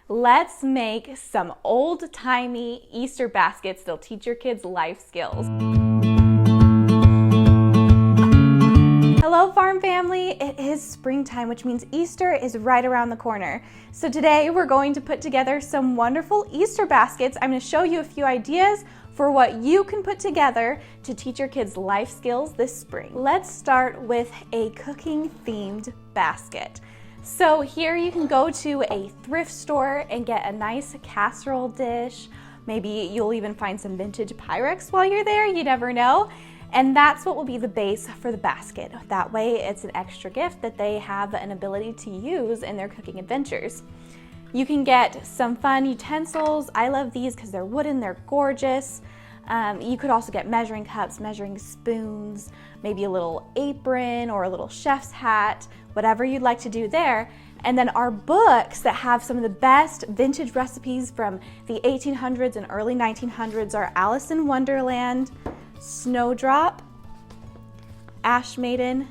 Let's make some old-timey Easter baskets that'll teach your kids life skills. Hello farm family, it is springtime, which means Easter is right around the corner. So today we're going to put together some wonderful Easter baskets. I'm going to show you a few ideas for what you can put together to teach your kids life skills this spring. Let's start with a cooking themed basket. So here you can go to a thrift store and get a nice casserole dish. Maybe you'll even find some vintage Pyrex while you're there, you never know. And that's what will be the base for the basket. That way it's an extra gift that they have an ability to use in their cooking adventures. You can get some fun utensils. I love these because they're wooden, they're gorgeous. You could also get measuring cups, measuring spoons, maybe a little apron or a little chef's hat, whatever you'd like to do there. And then our books that have some of the best vintage recipes from the 1800s and early 1900s are Alice in Wonderland, Snowdrop, Ash Maiden,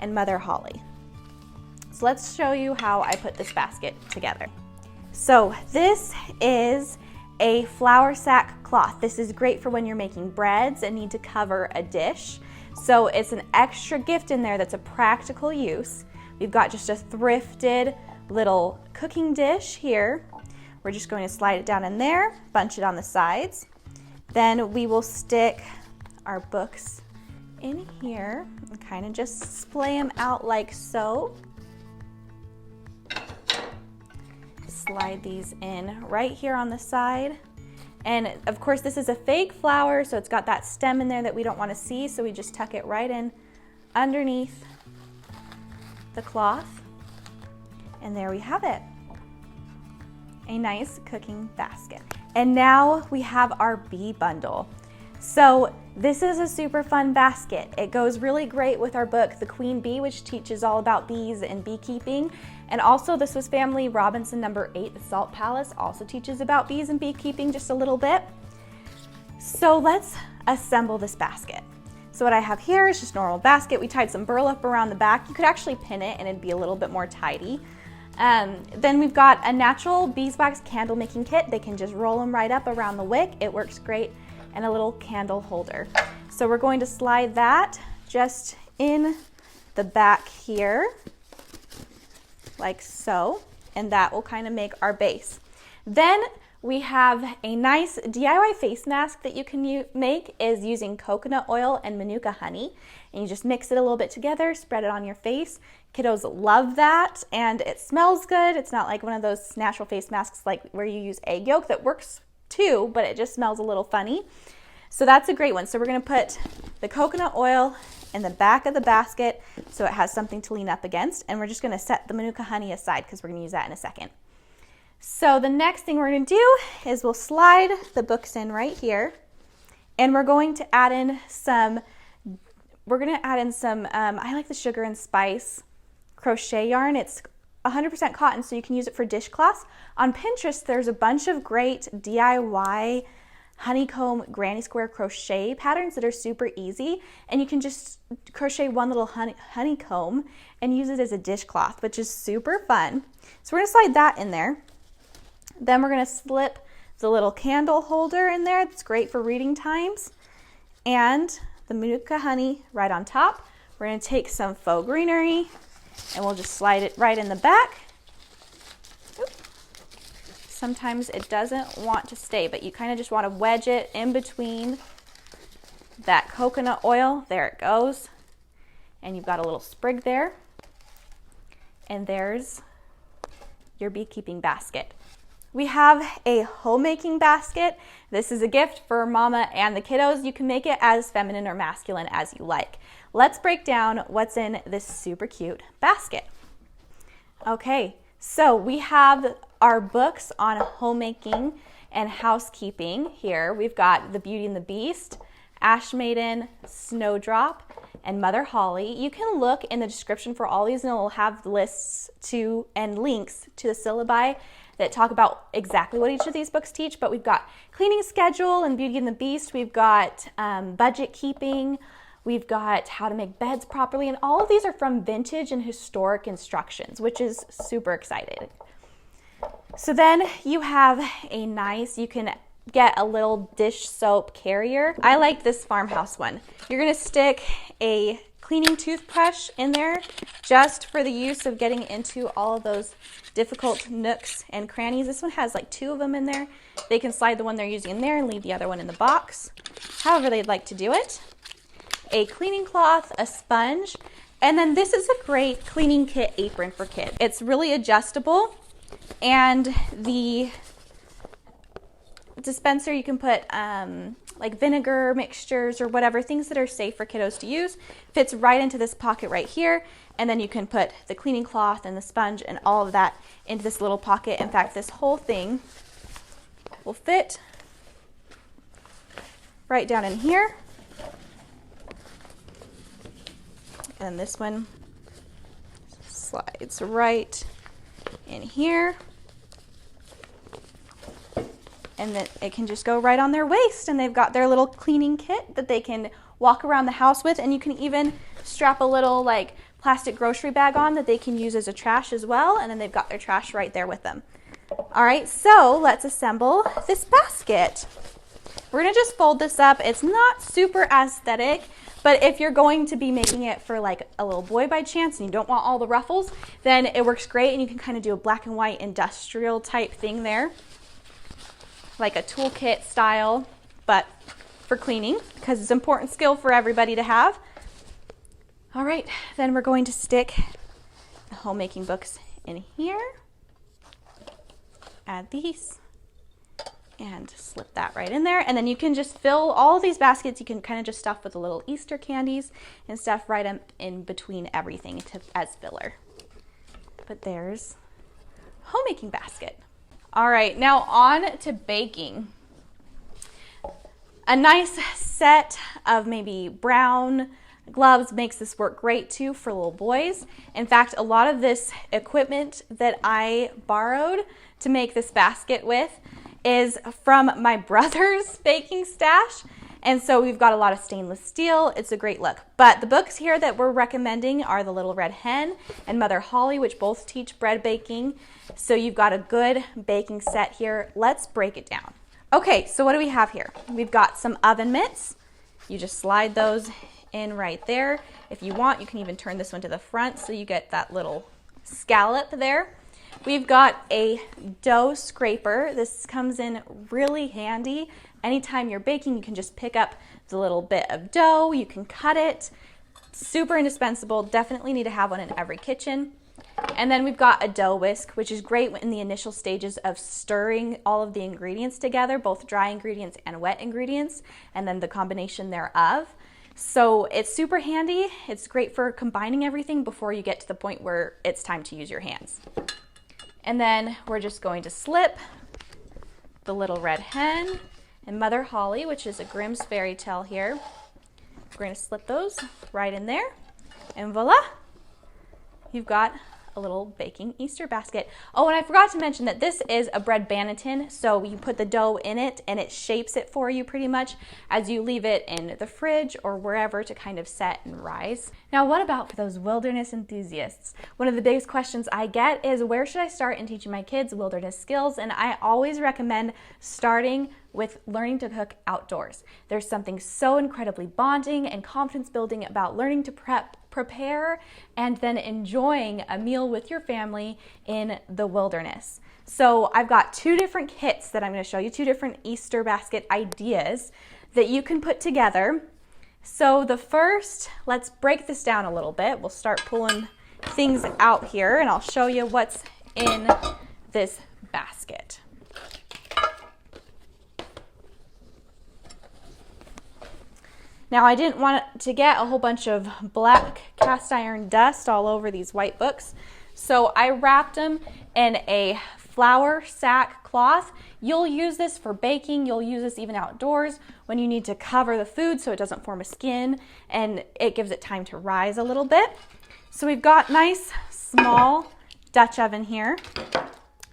and Mother Holle. So let's show you how I put this basket together. So this is a flour sack cloth. This is great for when you're making breads and need to cover a dish. So it's an extra gift in there that's a practical use. We've got just a thrifted little cooking dish here. We're just going to slide it down in there, bunch it on the sides. Then we will stick our books in here and kind of just splay them out like so. Slide these in right here on the side. And of course this is a fake flower, so it's got that stem in there that we don't want to see, so we just tuck it right in underneath the cloth. And there we have it. A nice cooking basket. And now we have our bee bundle. So this is a super fun basket. It goes really great with our book, The Queen Bee, which teaches all about bees and beekeeping. And also the Swiss Family Robinson number 8, The Salt Palace, also teaches about bees and beekeeping just a little bit. So let's assemble this basket. So what I have here is just a normal basket. We tied some burlap around the back. You could actually pin it and it'd be a little bit more tidy. Then we've got a natural beeswax candle making kit. They can just roll them right up around the wick. It works great. And a little candle holder. So we're going to slide that just in the back here, like so, and that will kind of make our base. Then we have a nice DIY face mask that you can make is using coconut oil and manuka honey, and you just mix it a little bit together, spread it on your face. Kiddos love that, and it smells good. It's not like one of those natural face masks like where you use egg yolk that works too, but it just smells a little funny. So that's a great one. So we're gonna put the coconut oil in the back of the basket so it has something to lean up against, and we're just gonna set the manuka honey aside because we're gonna use that in a second. So the next thing we're gonna do is we'll slide the books in right here, and we're going to add in some, I like the sugar and spice crochet yarn. It's 100% cotton, so you can use it for dishcloths. On Pinterest, there's a bunch of great DIY honeycomb granny square crochet patterns that are super easy, and you can just crochet one little honeycomb and use it as a dishcloth, which is super fun. So we're gonna slide that in there. Then we're gonna slip the little candle holder in there. That's great for reading times. And the manuka honey right on top. We're gonna take some faux greenery and we'll just slide it right in the back. Sometimes it doesn't want to stay, but you kind of just want to wedge it in between that coconut oil. There it goes. And you've got a little sprig there. And there's your beekeeping basket. We have a homemaking basket. This is a gift for mama and the kiddos. You can make it as feminine or masculine as you like. Let's break down what's in this super cute basket. Okay, so we have our books on homemaking and housekeeping here. We've got The Beauty and the Beast, Ash Maiden, Snowdrop, and Mother Holle. You can look in the description for all these and it'll have lists to and links to the syllabi that talk about exactly what each of these books teach, but we've got cleaning schedule and Beauty and the Beast. We've got budget keeping. We've got how to make beds properly, and all of these are from vintage and historic instructions, which is super exciting. So then you have a nice, you can get a little dish soap carrier. I like this Farmhouse one. You're gonna stick a cleaning toothbrush in there just for the use of getting into all of those difficult nooks and crannies. This one has like 2 of them in there. They can slide the one they're using in there and leave the other one in the box, however they'd like to do it. A cleaning cloth, a sponge, and then this is a great cleaning kit apron for kids. It's really adjustable, and the dispenser, you can put like vinegar mixtures or whatever, things that are safe for kiddos to use, fits right into this pocket right here, and then you can put the cleaning cloth and the sponge and all of that into this little pocket. In fact, this whole thing will fit right down in here, and this one slides right in here. And then it can just go right on their waist, and they've got their little cleaning kit that they can walk around the house with, and you can even strap a little like plastic grocery bag on that they can use as a trash as well, and then they've got their trash right there with them. All right, so let's assemble this basket. We're gonna just fold this up. It's not super aesthetic, but if you're going to be making it for like a little boy by chance and you don't want all the ruffles, then it works great, and you can kind of do a black and white industrial type thing there, like a toolkit style, but for cleaning, because it's an important skill for everybody to have. All right, then we're going to stick the homemaking books in here, add these, and slip that right in there. And then you can just fill all of these baskets. You can kind of just stuff with the little Easter candies and stuff right in between everything as filler. But there's a homemaking basket. All right, now on to baking. A nice set of maybe brown gloves makes this work great too for little boys. In fact, a lot of this equipment that I borrowed to make this basket with is from my brother's baking stash. And so we've got a lot of stainless steel. It's a great look. But the books here that we're recommending are The Little Red Hen and Mother Holle, which both teach bread baking. So you've got a good baking set here. Let's break it down. Okay, so what do we have here? We've got some oven mitts. You just slide those in right there. If you want, you can even turn this one to the front so you get that little scallop there. We've got a dough scraper. This comes in really handy. Anytime you're baking, you can just pick up the little bit of dough, you can cut it. Super indispensable, definitely need to have one in every kitchen. And then we've got a dough whisk, which is great in the initial stages of stirring all of the ingredients together, both dry ingredients and wet ingredients, and then the combination thereof. So it's super handy. It's great for combining everything before you get to the point where it's time to use your hands. And then we're just going to slip the Little Red Hen and Mother Holle, which is a Grimm's fairy tale here. We're going to slip those right in there, and voila, you've got a little baking Easter basket. Oh, and I forgot to mention that this is a bread Banneton, so you put the dough in it and it shapes it for you pretty much as you leave it in the fridge or wherever to kind of set and rise. Now, what about for those wilderness enthusiasts? One of the biggest questions I get is, where should I start in teaching my kids wilderness skills? And I always recommend starting with learning to cook outdoors. There's something so incredibly bonding and confidence building about learning to prepare, and then enjoying a meal with your family in the wilderness. So I've got 2 different kits that I'm going to show you, 2 different Easter basket ideas that you can put together. So the first, let's break this down a little bit. We'll start pulling things out here, and I'll show you what's in this basket. Now, I didn't want to get a whole bunch of black cast iron dust all over these white books, so I wrapped them in a flour sack cloth. You'll use this for baking. You'll use this even outdoors when you need to cover the food so it doesn't form a skin, and it gives it time to rise a little bit. So we've got nice small Dutch oven here.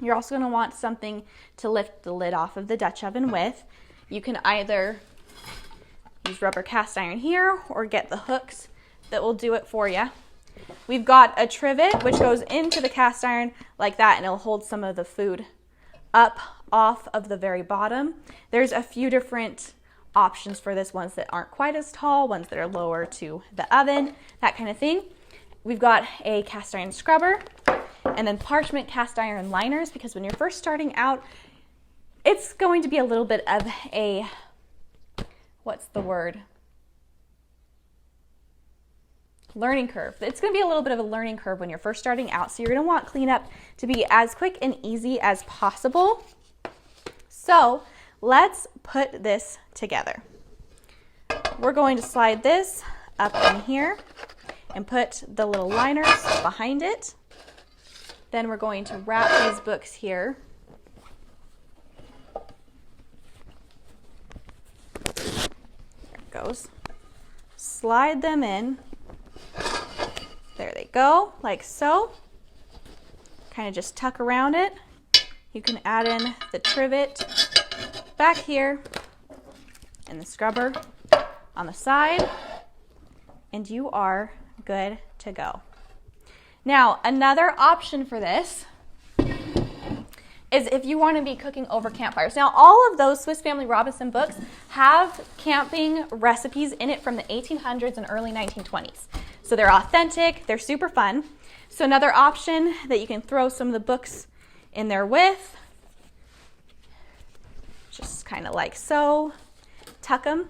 You're also going to want something to lift the lid off of the Dutch oven with. You can either use rubber cast iron here or get the hooks that will do it for you. We've got a trivet which goes into the cast iron like that, and it'll hold some of the food up off of the very bottom. There's a few different options for this, ones that aren't quite as tall, ones that are lower to the oven, that kind of thing. We've got a cast iron scrubber and then parchment cast iron liners, because when you're first starting out, it's going to be a little bit of a, what's the word? Learning curve. It's going to be a little bit of a learning curve when you're first starting out, so you're going to want cleanup to be as quick and easy as possible. So let's put this together. We're going to slide this up in here and put the little liners behind it. Then we're going to wrap these books here. There it goes. Slide them in. There they go, like so. Kind of just tuck around it. You can add in the trivet back here and the scrubber on the side, and you are good to go. Now, another option for this is if you want to be cooking over campfires. Now, all of those Swiss Family Robinson books have camping recipes in it from the 1800s and early 1920s. So they're authentic, they're super fun. So another option that you can throw some of the books in there with, just kind of like so, tuck them,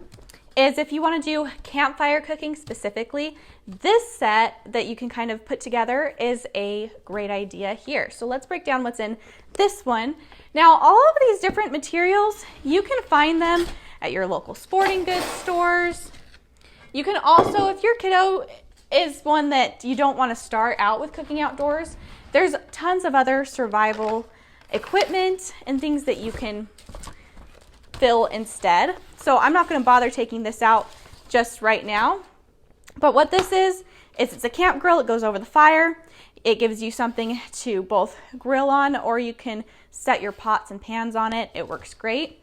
is if you want to do campfire cooking specifically, this set that you can kind of put together is a great idea here. So let's break down what's in this one. Now, all of these different materials, you can find them at your local sporting goods stores. You can also, if your kiddo is one that you don't want to start out with cooking outdoors, there's tons of other survival equipment and things that you can fill instead. So I'm not going to bother taking this out just right now. But what this is it's a camp grill. It goes over the fire. It gives you something to both grill on, or you can set your pots and pans on it. It works great.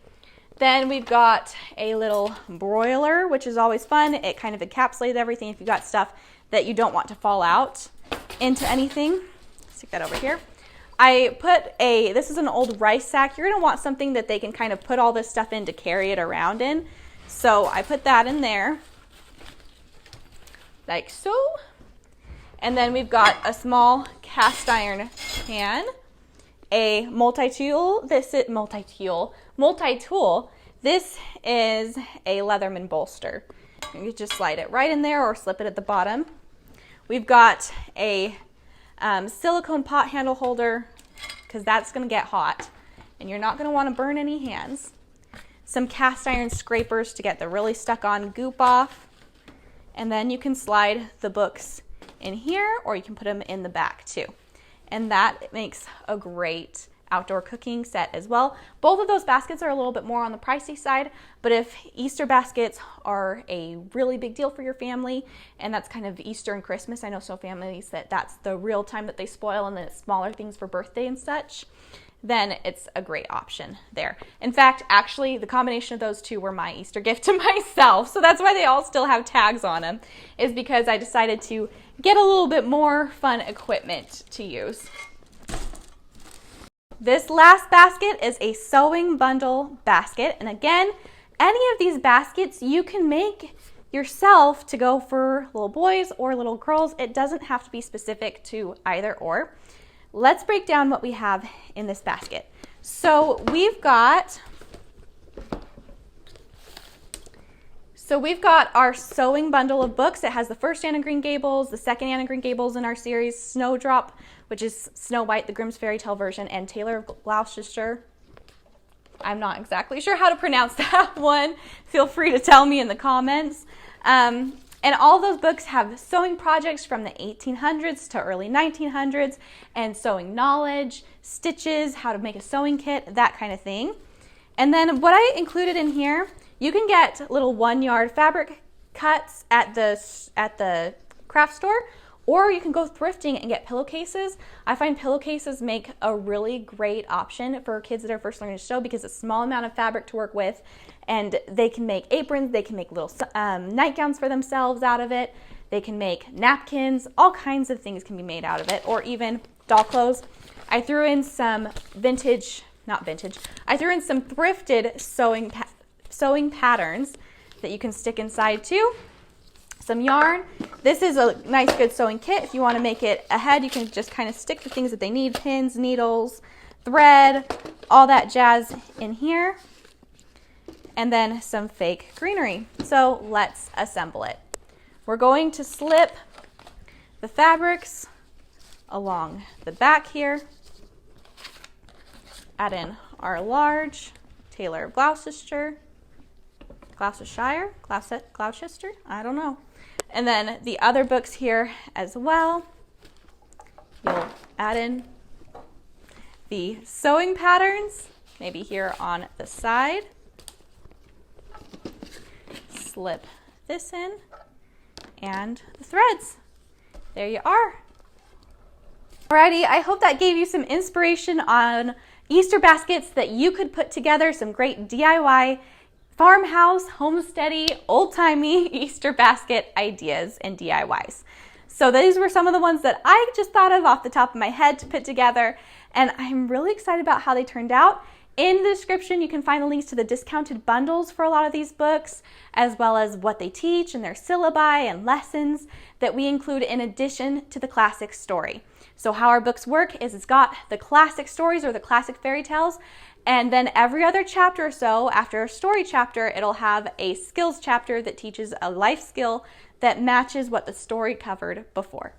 Then we've got a little broiler, which is always fun. It kind of encapsulates everything if you've got stuff that you don't want to fall out into anything. Stick that over here. I put this is an old rice sack. You're going to want something that they can kind of put all this stuff in to carry it around in. So I put that in there, like so. And then we've got a small cast iron pan, a multi-tool. This is multi-tool. This is a Leatherman bolster. You can just slide it right in there or slip it at the bottom. We've got a silicone pot handle holder, because that's going to get hot and you're not going to want to burn any hands. Some cast iron scrapers to get the really stuck on goop off. And then you can slide the books in here, or you can put them in the back too. And that makes a great outdoor cooking set as well. Both of those baskets are a little bit more on the pricey side, but if Easter baskets are a really big deal for your family, and that's kind of Easter and Christmas, I know some families that's the real time that they spoil, and then it's smaller things for birthday and such, then it's a great option there. In fact, actually, the combination of those two were my Easter gift to myself, so that's why they all still have tags on them, is because I decided to get a little bit more fun equipment to use. This last basket is a sewing bundle basket, and again, any of these baskets you can make yourself to go for little boys or little girls. It doesn't have to be specific to either or. Let's break down what we have in this basket. So we've got our sewing bundle of books. It has the first Anne of Green Gables, the second Anne of Green Gables in our series, Snowdrop, which is Snow White, the Grimm's Fairy Tale version, and Taylor of Gloucestershire. I'm not exactly sure how to pronounce that one. Feel free to tell me in the comments. And all those books have sewing projects from the 1800s to early 1900s, and sewing knowledge, stitches, how to make a sewing kit, that kind of thing. And then what I included in here, you can get little 1-yard fabric cuts at the craft store, or you can go thrifting and get pillowcases. I find pillowcases make a really great option for kids that are first learning to sew, because it's a small amount of fabric to work with, and they can make aprons, they can make little nightgowns for themselves out of it, they can make napkins, all kinds of things can be made out of it, or even doll clothes. I threw in some vintage not vintage. I threw in some thrifted sewing patterns that you can stick inside too. Some yarn. This is a nice good sewing kit. If you want to make it ahead, you can just kind of stick the things that they need, pins, needles, thread, all that jazz in here. And then some fake greenery. So let's assemble it. We're going to slip the fabrics along the back here. Add in our large Taylor Gloucestershire, I don't know. And then the other books here as well. You'll add in the sewing patterns, maybe here on the side. Slip this in and the threads. There you are. Alrighty, I hope that gave you some inspiration on Easter baskets that you could put together, some great DIY farmhouse, homesteady, old-timey Easter basket ideas and DIYs. So these were some of the ones that I just thought of off the top of my head to put together, and I'm really excited about how they turned out. In the description, you can find the links to the discounted bundles for a lot of these books, as well as what they teach and their syllabi and lessons that we include in addition to the classic story. So how our books work is it's got the classic stories or the classic fairy tales, and then every other chapter or so, after a story chapter, it'll have a skills chapter that teaches a life skill that matches what the story covered before.